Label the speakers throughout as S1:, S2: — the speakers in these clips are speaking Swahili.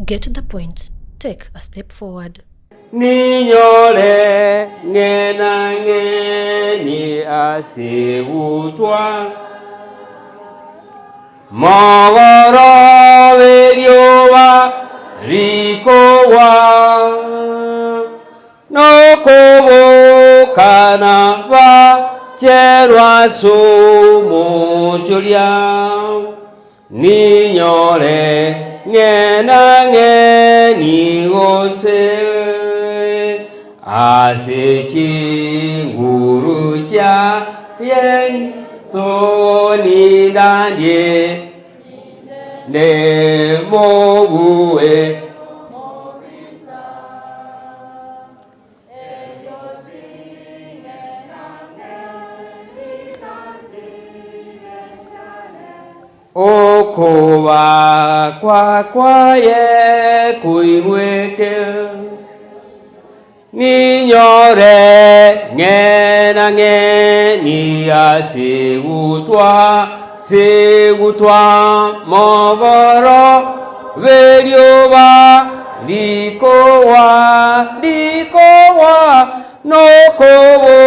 S1: Get the point. Take a step forward.
S2: Ninyole ngena ngeni ase utwa Mogoro veriowa rikowa Nokobo kanava cherwa sumo julia Ninyole ngena ngeni gose ase chinguru cha yen toni dandie ne mogue okowa kwa ye kuiweke Ninyore ngena ngeni ase utwa mogoro veriowa likowa nokowo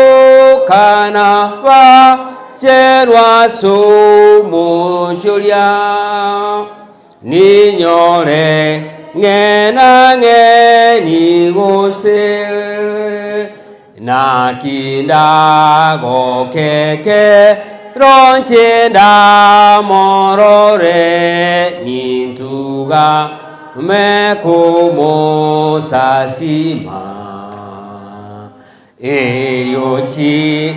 S2: kanava cherwa sumo julia Ninyore ngena ngeni gose nakinda go keke ronchenda morore nintuga mekomo sasima eriochi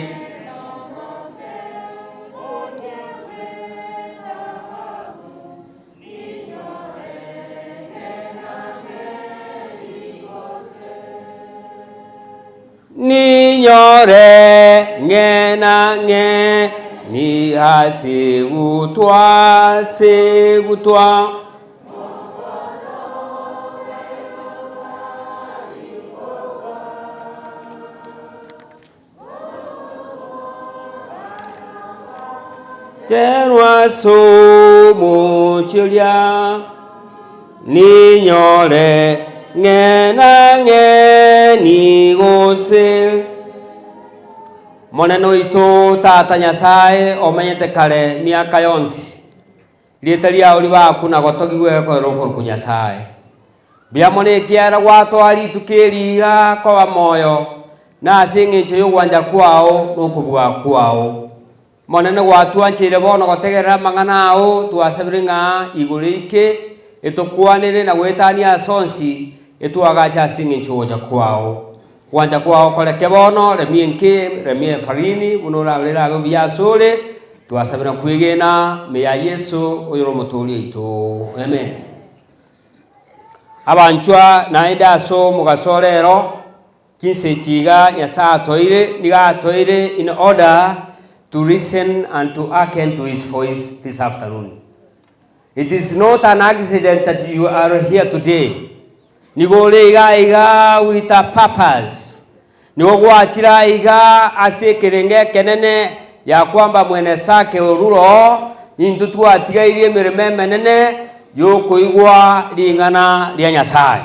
S2: Ninyore ngena nge ni ase utwa Terwa sumo julia Ninyore ngena ngeni gose moneno itu tata nyasaye omenyete kale miaka yonsi lietalia oliva kuna gotogigwe ko roko kunyasaye biamone kiara wato ali tukeliga kwa moyo na singe cyo gwanja kwao nokubwa kwao moneno watu anchire bono gotegera manganao tuasabiringa igulike etokwanene na wetania sonsi etuagacha singe choja kwao wanja kwao koleke bono remienke remie farini bunora lera go biasole tuasabira kwigena meya Yesu oyoro mutuli ito amen abanchwa naida so mugasolero kinsetiga nyasa toire niga toire in order to listen and to hearken to his voice this afternoon. It is not an accident that you are here today. Nigolega iga with a purpose. Nigogwachira iga ase kerenge kenene ya kwamba mwene sake oruro intutu atigaire mireme menene yokoigwa lingana lya Nyasaye.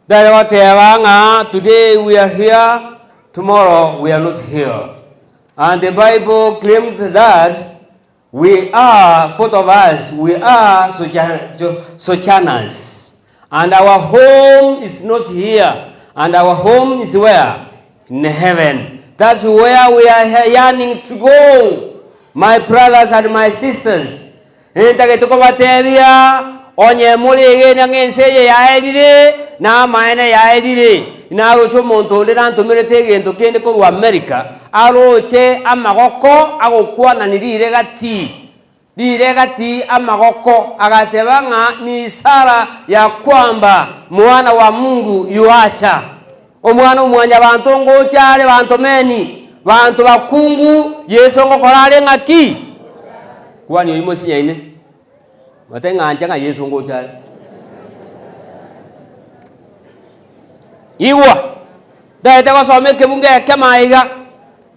S2: That what today we are here, tomorrow we are not here. And the Bible claims that we are, both of us, we are sojourners. And our home is not here. And our home is where? In heaven. That's where we are yearning to go. My brothers and my sisters. Onye muli ngense ya edire na maene ya edire na rocho montonde na ntomerete ngento kende ko America aroche amagoko agokwa na nirire gati amagoko agatebanga ni isara ya kwamba mwana wa Mungu yuacha omwana umwanya bantu ngo cyale bantu meni bantu bakungu Yesu ngo korale ngaki kwani uyu musi nyaine matenga anja Yesu ngo cyale iwa daite ko some kebunge kemaiga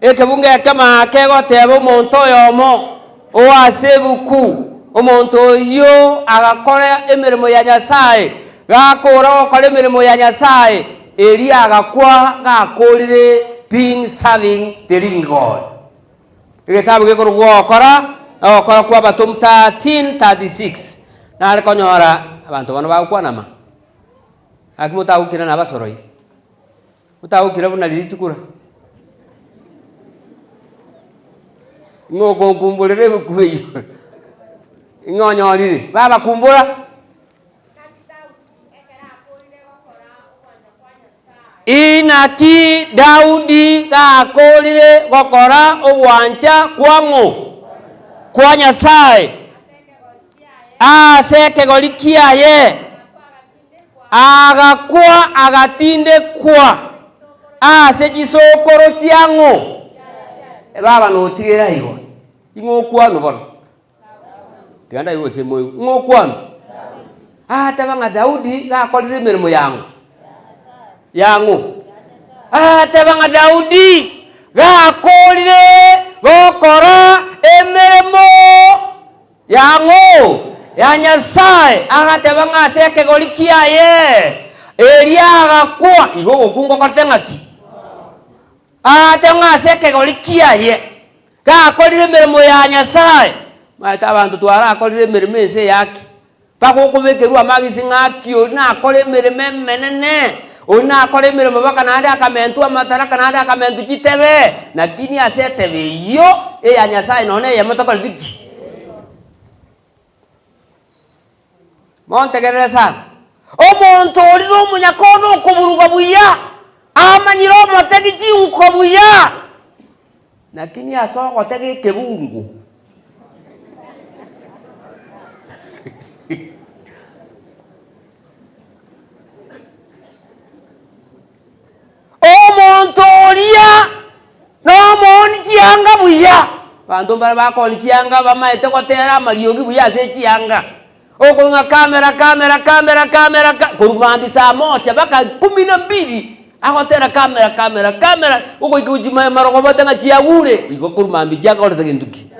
S2: ekebunge kema kego tebo monto yomo o asebuku o monto yo agakora emirimo ya Nyasaye gakora okore mirimo ya Nyasaye eria agakwa gakorire being serving the living God. Igitabu gikorwo okora kwa Batum 13:36 na alikonyora abantu bano bagukwanama akimutagukira na basoroi utagukira buna lilichukura ngoko kumbulire bukuyo ingonyolire baba kumbura inaki Daudi gakorire gokora obwanja kwango kwa Nyasaye aseke golikiaye agakwa agatinde kwa ase gisokoro chiango baba no tigera igo ingokwano bono tiganda igo se moyo ngokwano tabanga Daudi gakorire mirimo yango tabanga Daudi gakorire gokora emirimo yango ya Nyasaye agatebanga aseke golikiaye eria agakwa igo gokungo katengati atanga aseke golikiaye gakorire mirimo ya Nyasaye mata abantu twara akorire mirimo ese yaki pagokubekerwa magisi ngaki ona akore mirimo menene ona akore mirimo baka nanda akamentu amatara kananda akamentu kitebe nakini asetebe yo ya Nyasaye none yamotokol dikti Montegeresa omuntu oli n'omunyakono okuburuga buya amanyiro motegi jinko buya nakini asoko tegi kebungu omuntu oliya n'omoni chianga buya bantu bakoli chianga bamaete kotera amariogi buya se chianga okunga kamera kurumandi saa moja baka 12 akotera kamera uko ikujima marogo batanga chiagure iko kurumandi chaka ote kinduki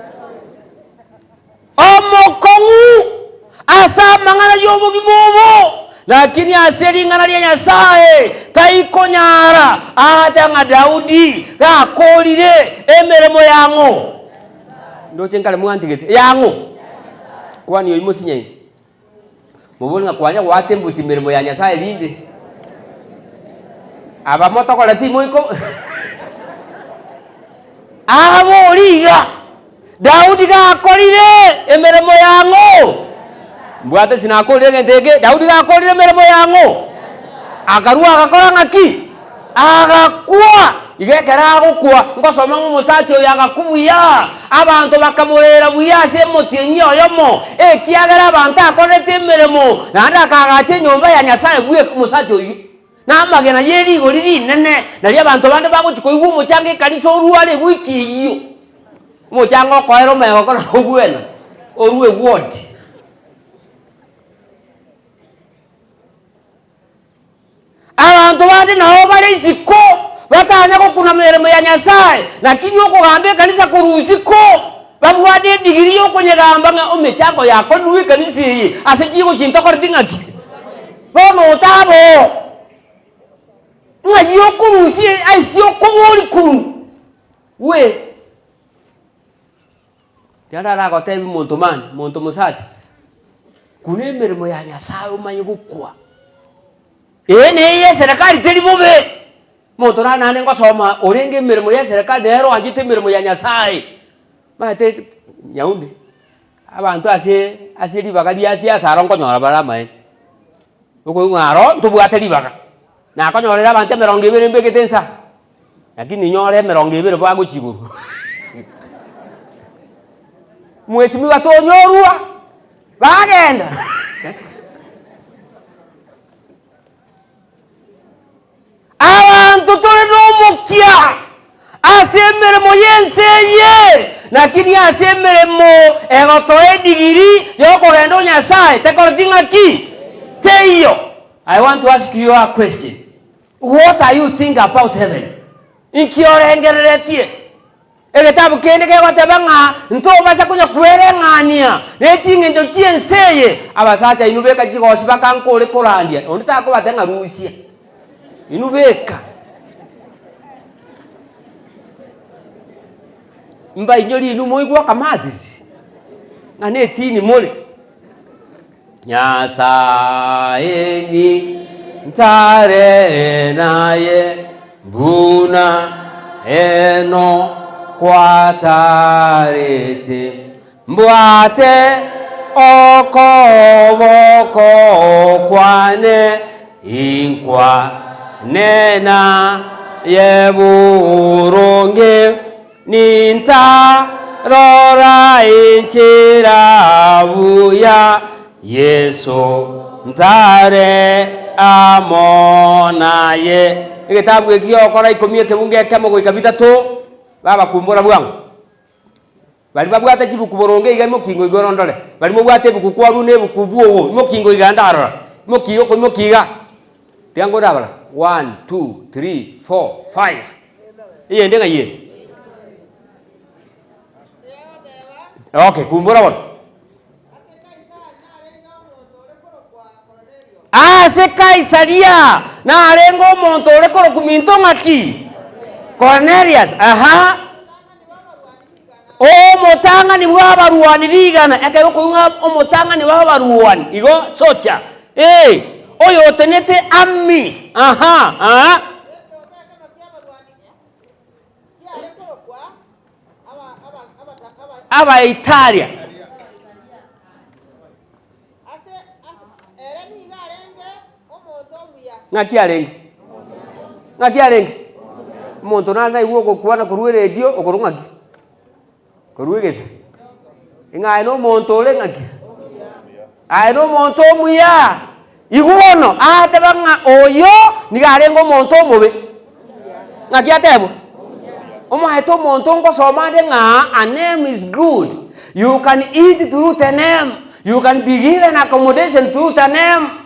S2: omokongu asa mangana yobo gimobo lakini aseri ngana ya Nyasaye taikonyara atanga Daudi gakorire emeremo yango ndo chenkale mwantigete yango kwani yo musinyai mubona kwanya watembuti mirimo ya Nyasaye linde aba moto kola timo iko abo liga Daudi gakorire emirimo yango mbwate sinakorire ngentege Daudi gakorire emirimo yango akarua agakora ngaki agakwa igekera gukwa ngosoma ngumusacho yagakubuya abantu bakamurera buya se motienyi oyomo ekiagera abantu akorete emirimo nanda kagache nyomba ya Nyasaye buye kumusacho uyu namagena yeri goriri nene nali abantu bande baguchiko igu muchange kanisa oruale wiki iyo muchango koero mego kona ogwena oruwe ward abantu bande naho bale isiko batanya ko kuna mirimo ya Nyasaye lakini uko gambe kanisa kuruziko babwade digiri yo konyegamba nga omechango yako nuwe kanisa yi asejiko chintoko tingati bono tabo nga yo kurusi aisio komori kuru we yanda la ko tebi monto musati kune mirimo ya Nyasaye umanyi gukwa ene ye serikali teli bobe moto na nane ngosoma orenge mirimo ya serikali dero anjite mirimo ya Nyasaye mate nyaundi abantu asiri bakali asiasa arongo nyora barama uko ngaro ntubwate libaka na konyorera abantu 200 mbeketensa lakini nyore 200 bago chiburu mwezi mwa tonyorua bagenda abantu tole no mukya asemere moyenseye lakini asemere mo egotoe digiri yoko gendo Nyasaye tekortinga ki teyo. I want to ask you a question. What are you think about heaven? Inkiore hengeretie Egetabu kende kegotabanga ntobasa kunya kwereng'ania nechingencho chienseye abasacha inubeka chigosi bakankore korandia ondi takobatenga rusia inubeka mba inyori inu moigwa kamatisi ngane tini mole Nyasaye ni ntare naye mbuna eno kwatarete mbwate okoboko kwane inkwa nena yeburunge ninta rora inchira buya Yesu ntare amonaye igitabu gikiokora ikomie kibunge kemo goika bitatu baba kumbura bwangu bali babwate chibuku boronge igamo kingo igorondole bali mubwate buku kwaru ne buku buwo mo kingo igandara mo kiyo ko mo kiga tiango dabala 1 2 3 4 5 iye ndenga iye okay kumbura bon se Kaisaria na arengo monto rekoro kuminto ngaki Cornelius aha o motanga ni wabaruani ligana ekero kunga o motanga ni wabaruani igo socha oyo tenete ammi aha aba Italia ngaki arenge monto na iwo kokwana kurwe radio okorungaki kurwegesa inga no monto le ngaki ai no monto muya iguono atebanga oyo nigarengo monto mobe ngaki atebo omaeto monto ngo somade nga a name is good, you can eat through the name, you can be given accommodation through the name.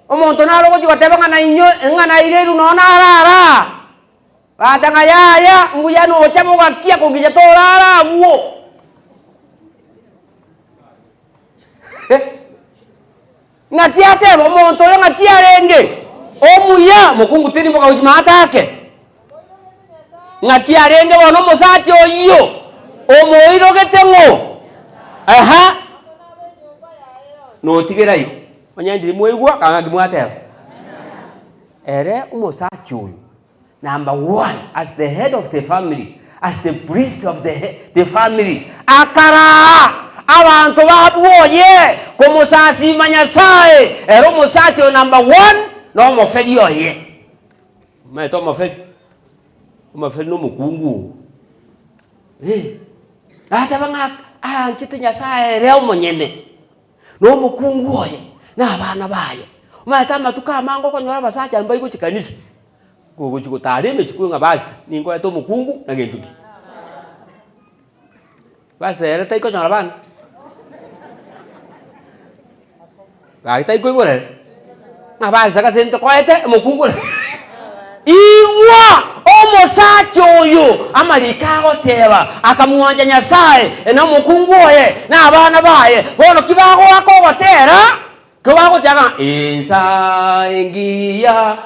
S2: Omonto nalo ko tiboteba ngana inyo ngana ireru nona arara batanga yaya nguya no chamo gakia ko gija torara buo ngatia tebo omonto le ngatia renge omuya mukungu tiri mboka ujima atake ngatia renge bono mosachi oyo omoiro getengo aha no tigerai onyandiri moigwa kanga gimwatera ere umusachi oyo number 1 as the head of the family, as the priest of the family akara abantu babuoye kumusasi manyasaye ero musachi oyo number 1 no mofeli oye maito mofeli no mukungu ata banga nchite nyasaye reo monyene no mukungu oye na abana baye matama tukamango konyora basacha mbaye ku chikanisa gogo chikotare chikunga basta ningo eto mukungu na gentuki basta era tai konyora bana ga tai ko bore na basta ka sente ko ete mukungu iwa omosachi oyo amalika goteba akamuwanja nyasaye ena mukungu oye na abana baye bono kibago wako gotera kibago jaga insa ingia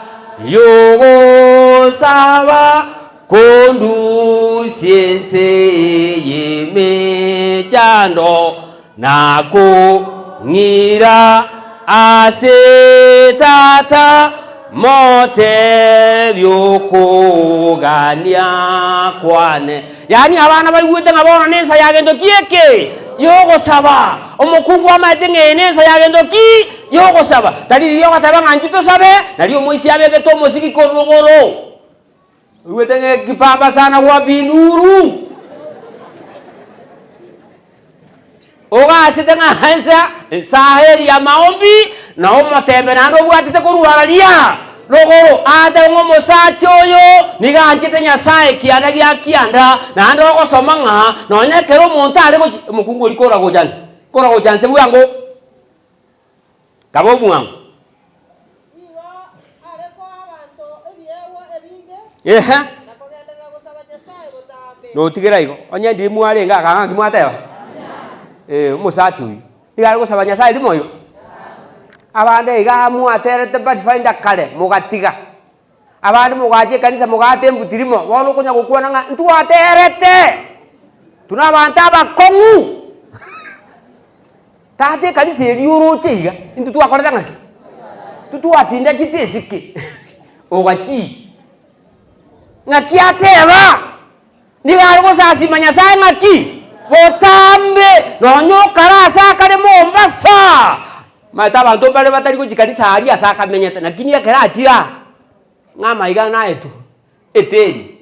S2: yogo saba kondusiense yeme chando nako ngira asetata mote byokugania kwane yani abana bayuite ngabona nesa yagendo kieke yogo saba omukungu amatenge nesa yagendo ki yogo saba tali yogo tabanga njuto sabe naliyo moisi abege to mosiki korogoro uwetenge kipamba sana wa binuru oga asitenga hansa saheli ya maombi na omotembe na ndo bwatite kuruharalia rogoro ate ngomosachi oyo niga nchite nyasaye kianda gya kianda na ndo gosoma nga nonye kero monta ale mukungu likora gojanse bwango kabo bwango
S3: iwa ale ko abantu ebyewo ebinge
S2: ehe
S3: nakogendera gusaba nyasaye butambe
S2: no tigera iko onye ndi mwari nga kanga kimwateba musachu igari gusaba nyasaye ndimo yo abande iga mwaterete but find kale mugatiga abandi mugaje kanisa mugate mbutirimo wono kunya gukwana nga ntwaterete tuna banta bakongu tate kanisa eriuro chiga intu twakorera ngaki tutwatinda chitesike ogachi ngaki ateba nigari gusasima nyasaye ngaki botambe nonyo karasa kare Mombasa mata bantu bale batari kujikanisa ali asaka menyeta nakini yakera achira ngama iga naetu eteni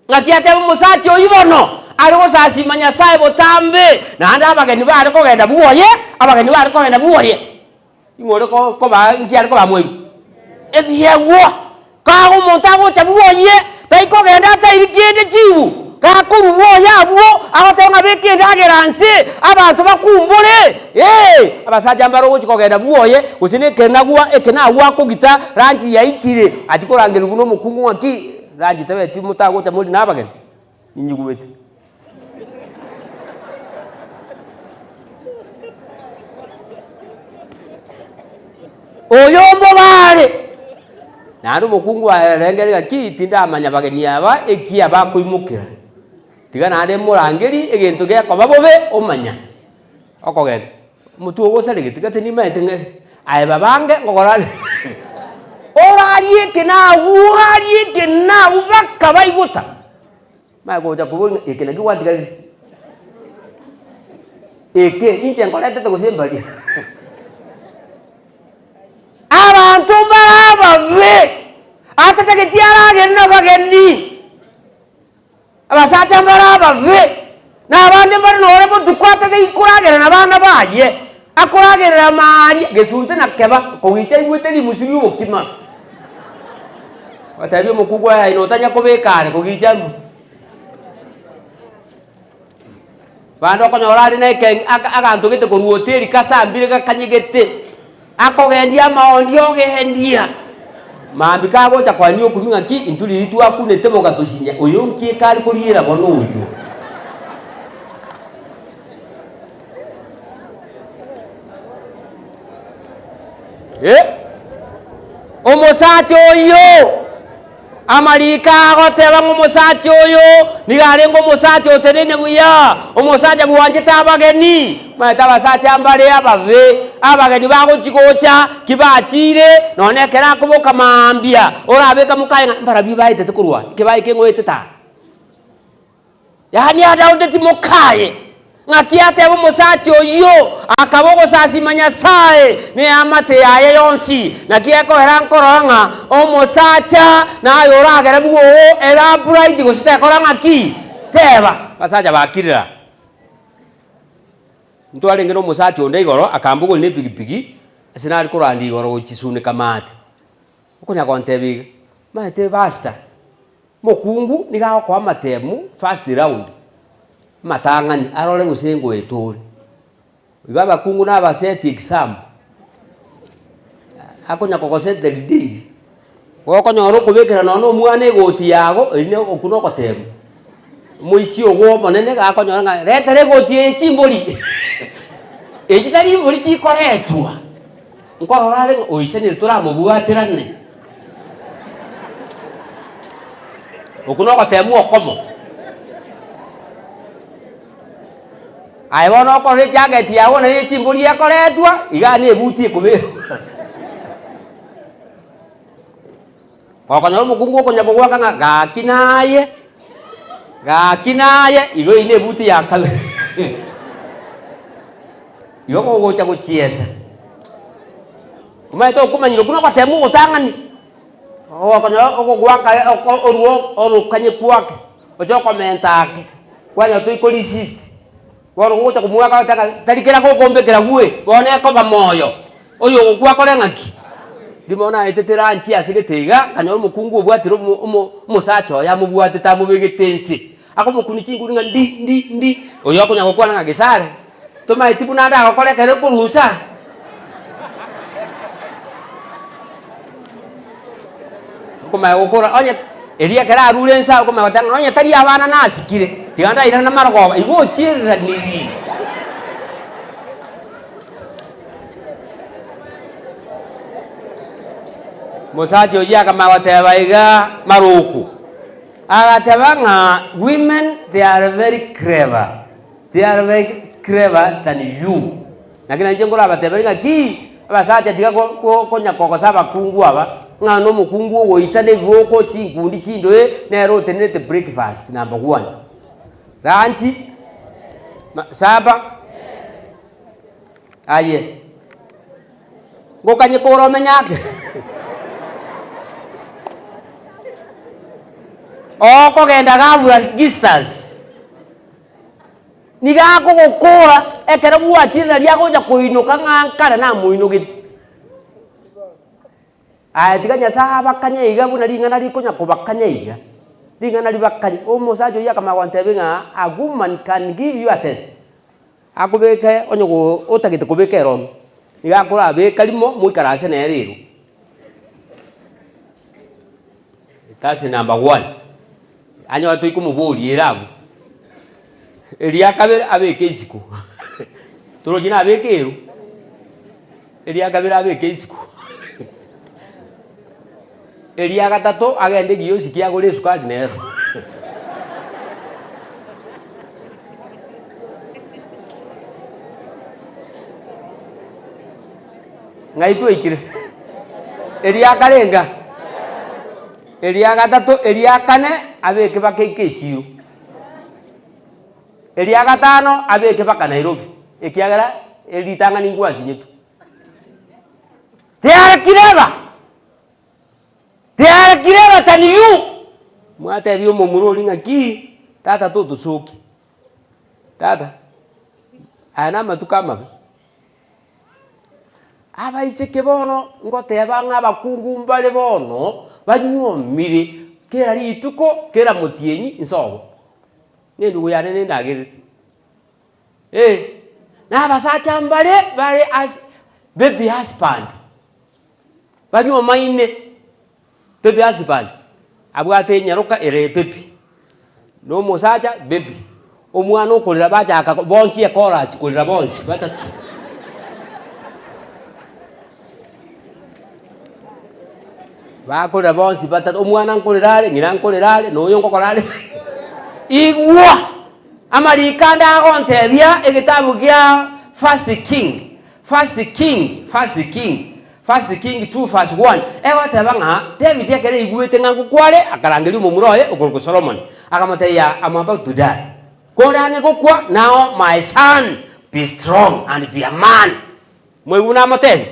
S2: ngati ate musachi oyibono ari gusasima nyasaye botambe nanda abageni bari kogenda buoye abageni bari kogenda buoye ingore ko ba ngiari ko bamwe ebyewo ka umuntu agocha buoye taiko genda tairikende chiwu kakuru buoya abuo agotenga bekende ageranse abantu bakumbure abasaja mbaro gochiko genda buoye usine kenagwa ekenagwa kugita ranji yaikire atikorangera guno mukungu waki ranji tabe timutago ta muri nabageni inyugubete oyombo bare naro mukungu arengeri kitinda amanya bageni aba ekia bakuimukira tiga nande murangeri egento ge kobabobe omanya okogenda mutu ogosare gitiga tini maitenge aye babange ngogorane orarie kena ubaka baiguta magoja kubona ekena giwandiga inche ngolete togosembali abantu barababe atategetiaragenda bageni abasata barababe nabande bari nore bodukwata de ikuragera nabana baye akuragera mari gesunte nakeba kogicha igwete limusiri ubokima watabiyo mukugwa ya inotanya kobekare kogicha bando konyorari na ken aganto gete ko ruoteri kasambire gakanyegete akogendia maondi ogehendia mambi kagocha kwani okuminga ki intuli litu akunete bogatusinya oyo nkie kali kurira bono uyu omusacha oyo amarika agoteba ng'omusacha oyo nigare ng'omusacha otenene buya omusacha buwanje tabageni maeta abasacha mbare ababe abageni bagochigocha kibachire none kera kuboka mambia orabeka mukayenga mbara bibaite tukurwa kibaye kengoete ta yani adaunde timokaye ngakiate omusacha oyo akabogo sasima nyasaye ne amate yaye yonsi nakieko erankoranga omusacha nayo oragere buo era bright gosite koranga ki teba basacha bakirira ntwale ngero omusacha onde igoro akambugo ne pigipigi asinari korandi igoro ochisune kamate ukunya kontebiga maite basta mokungu nigaho kwa matemu first round matangani arole gusengo etore igaba kungu na baseti exam akonya kokosete didi wokonya oro kubekera nono mwane goti yago ine okuno kotemu muisi ogwo monene gakonya nga retere goti echimboli ejitari mboli chikoretwa nkororare oiseni turamubuatirane okuno kotemu okomo aibono kore jacket yawo na yechimbuli yakoretwa igani ebuti ekube okonya mukungu okonya bogwa kanga gakinaye igo ine ebuti yakale yoko gocha gochiesa kumaito kumanyiro kuno kwatemu utangani okonya okogwaka orukanye kwake ojo komentake kwanya tuikolisist woro gocha kumwaka tarikira ko kombekera gwe bone ko bamoyo oyo gukwa kore ngaki ndimona etetera nchi asigetiga kanyo mukungu obwatiro musacho ya mubwatita mubegetensi ako mukuni chinguri nga ndi oyo akonya gukwa nga gisare toma itipu nanda akokore kere kurusa kuma gukora onye elia kera rule nsa ko mawatanga nonya tari abana nasikire tiganda ira na marogo igo chira niri musacho ya kama wateba iga maruku agatebanga women they are very clever than you nakina njengora batebanga ki abasacha tiga ko nyakoko saba kungu aba ngano mukungu go itane bwoko chingundi chindo nero tenete breakfast number 1 lunch saba aye ngokanye koro menyake oko genda gabura gistas niga ko gukura ekera bwatira ria goja kuinuka ngankara na muinugiti tiganya saba kanya iga buna ringana rikonya kubakanya iga ringana ribakanya omusajo yakama wantebenga a woman can give you a test akubeke onyogo otagite kubeke ron niga kora be kalimo muikarase na rero that's number 1 anyo atu ikumubuli erabu elia kabere abeke isiko turojina abeke ero elia kabere abeke isiko elia gatatu agende giyosi kiagore sukari nero ngaitu ikire elia kalenga elia gatatu elia kane abeke bakeke chiyo elia gatano abeke baka Nairobi ekiagara elitanga ningwazi nyetu they are clever than you mwata biyo momuroli ngaki tata toto soki tata ana matukama aba iseke bono ngoteba ng'abakungu mbale bono banyuomire kera rituko kera mutienyi insobo nendugo yane nendagirite na basacha mbale bale as baby husband banyuomaine baby husband abwate nyaruka ere baby no musacha baby omwana okolera bachaka bonsi chorus kolera bonsi batatu bakolera bonsi batatu omwana nkolerale ngina nkolerale noyo ngokolale igwa amarikanda agontebia egitabu gia First King 2:1 egotebanga David yakere igwete ngangu kwale akarangeri mumuroye okorko Solomon akamataya I'm about to die korane gokwa now my son be strong and be a man mweguna moten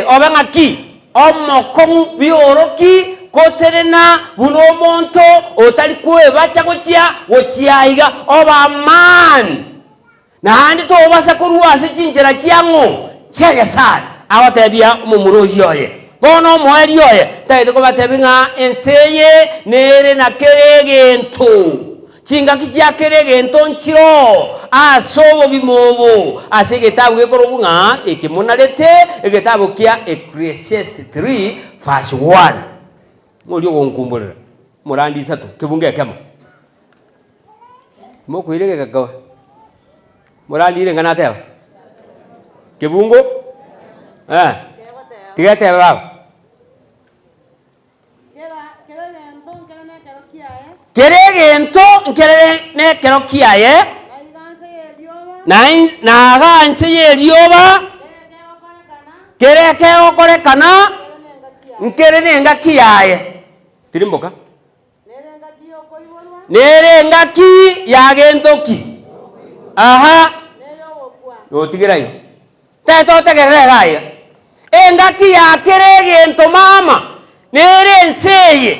S2: obenga ki omokongu bioroki koterena buno monto otali kwe bacha gochiaiga oba man na handi to basa kuruase chinjera chiango chege sana awatebia mumuro yoye bono moeri yoye taite ko batebinga enseye nere na keregento chinga kichya keregento nchiro asobo bimobo asegetabu gekorobunga ekimonalete egetabu kia Ecclesiastes 3:1 ngolyo gonkumbulira murandi satu kibunge kema moko irege kagawa murandi ile ngana teba kibungo tigate baba keregento nkerene kero kiaye na ganse yerioba kereke okorekana nkerene ngakiaye tirimboka nere ngaki yagentoki aha otigirai teto tegerega engaki yakeregento mama nere nseye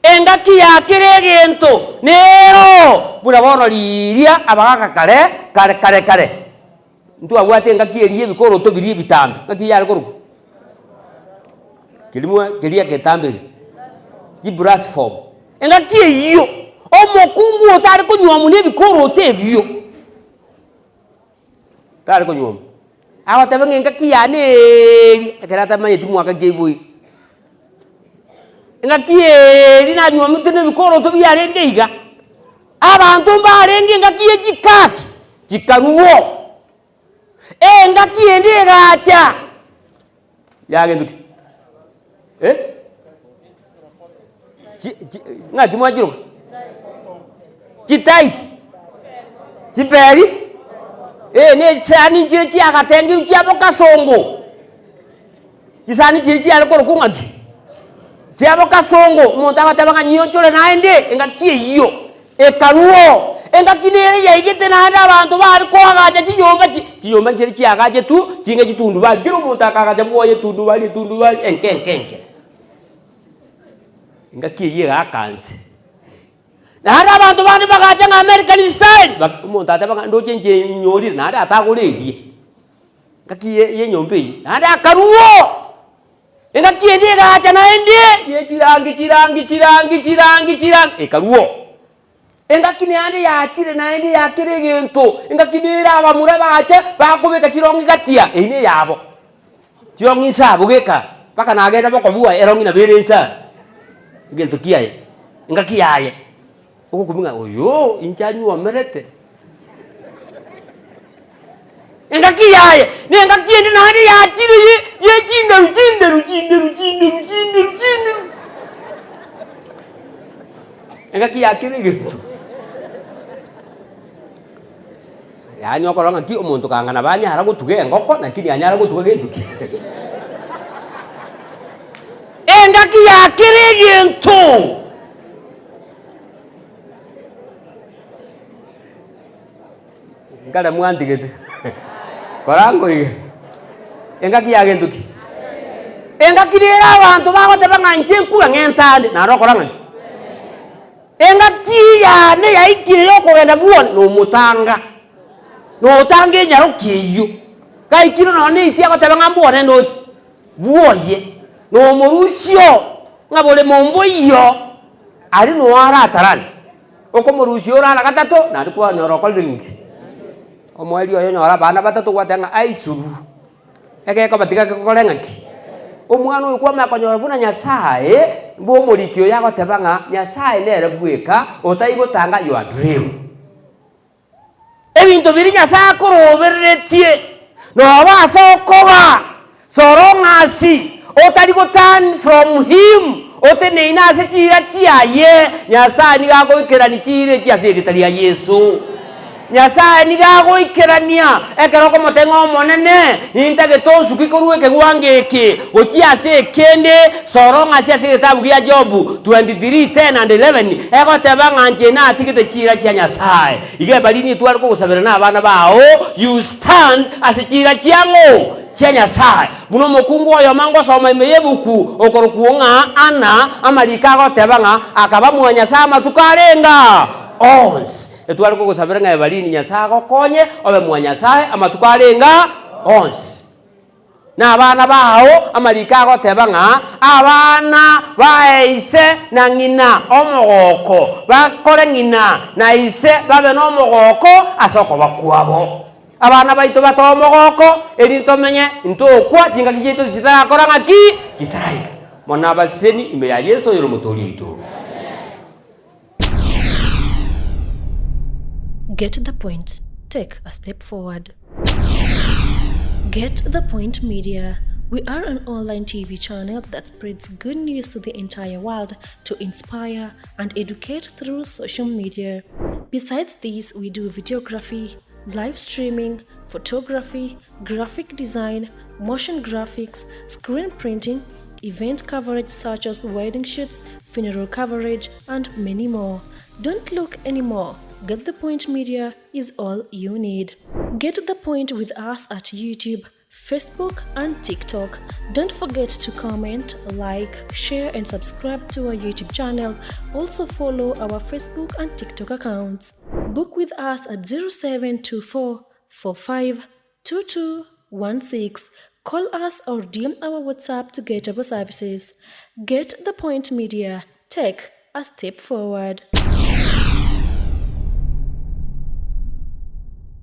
S2: engaki yakeregento nero bura bono liria abagaka kare ntu abwate engaki eriye bikoro to biri bitambe ngaki yari koruko kilimwa geria ketambe ji platform engaki iyo omokungu otari kunywa mune bikoro tebyo tari kunywa awatebenge engaki yaneri akerata manye timwaka gebui ngakie lina nywa mutene bikoro to byarenge iga abantu mbarenge ngakie jikaki jikaruo ngakie ndigacha yage nduki ngaki mwajiro chitaiti chiperi ne sani chire chiakatengi chiapo kasongo chisani chire chiale koro kungaki chiapo kasongo muntu akatabanga nyonchole naende ngakie iyo ekaruo engakinere yaigete nanda abantu bari kwagaja chiyomba chiri chiagaje tu chinge chitundu bali kiro muntu akagaja mwoye tundu bali enkenkenke ngakie ye akanse nanda abantu bandi bagaja nga American style muntu atabanga ndoche nje nyoli nanda atagolendi ngakie ye nyombe nanda akaruo engakie ndiye gaja naende ye chirangi ekaruo engakine ande yachire naende yakire gento engakinera abamura bache bakubeka chirongi gatia ine yabo chirongi sabo geka paka nagenda bokobua erongi na beresa gento kiaye engakiaye ukukuminga oyo injanyu amerete engakiaye ne engakiende naende yachire ye chinderu engakiyakire gento yani okoranga ki omuntu kangana banyara gutuge ngoko nakini anyara gutuge genduki engakiyakire gento ngala mwandigete korango ige engakiyage nduki engakirera abantu bagoteba nganje nkuya ngentande naro koranga engakiya ne yaikire okogenda buona no mutanga no tange nyaro kiyo kaikiro no ni tia goteba ngambuone no buoye no murusio ngabole mombo iyo ari no ara tarani oko murusio rara gatato na kwa nyoroko lingi omweli oyo nyora bana batatu gwatanga aisuru ko batiga kokorengaki omwana oyo kwa makonyora buna Nyasaye bo morikio yagoteba nga Nyasaye nere bweka otaigotanga your dream ebintu biri Nyasaye koroberetie no basa okoba sorongasi otari gotan from him otene inase chira chiaye Nyasaye nigagoikera ni chire chiaseritari ya Yesu Nyasaye nigagoikerania ekeroko motengo monene nintage tonsu kikorueke gwangeke ochiase kende soronga sia kitabu ya Job 23:10 and 11 egoteba nganje na atigete chira chia Nyasaye ige balini twali ko gusabira na abana bao you stand as chira chiango chia Nyasaye buno mokungu oyo mango soma imeyebuku okorokuonga ana amalika goteba nga akaba mu Nyasaye matukarenga ons etwali ko gusabira nga balini Nyasaye gokonye obe mu Nyasaye amatukarenga ons na abana bao amalika goteba nga abana baise na ngina omogoko bakore ngina na ise babe no omogoko asoko bakwabo abana baito batomogoko erinto menye ntokwa jinga kijito kitarakora ngaki kitaraika mona baseni ime ya Yesu yoro mutolito.
S1: Get the point. Take a step forward. Get the Point Media. We are an online TV channel that spreads good news to the entire world to inspire and educate through social media. Besides this, we do videography, live streaming, photography, graphic design, motion graphics, screen printing, event coverage such as wedding shoots, funeral coverage, and many more. Don't look anymore. Get the Point Media is all you need. Get the Point with us at YouTube, Facebook, and TikTok. Don't forget to comment, like, share, and subscribe to our YouTube channel. Also follow our Facebook and TikTok accounts. Book with us at 0724 45 2216. Call us or DM our WhatsApp to get our services. Get the Point Media. Take a step forward.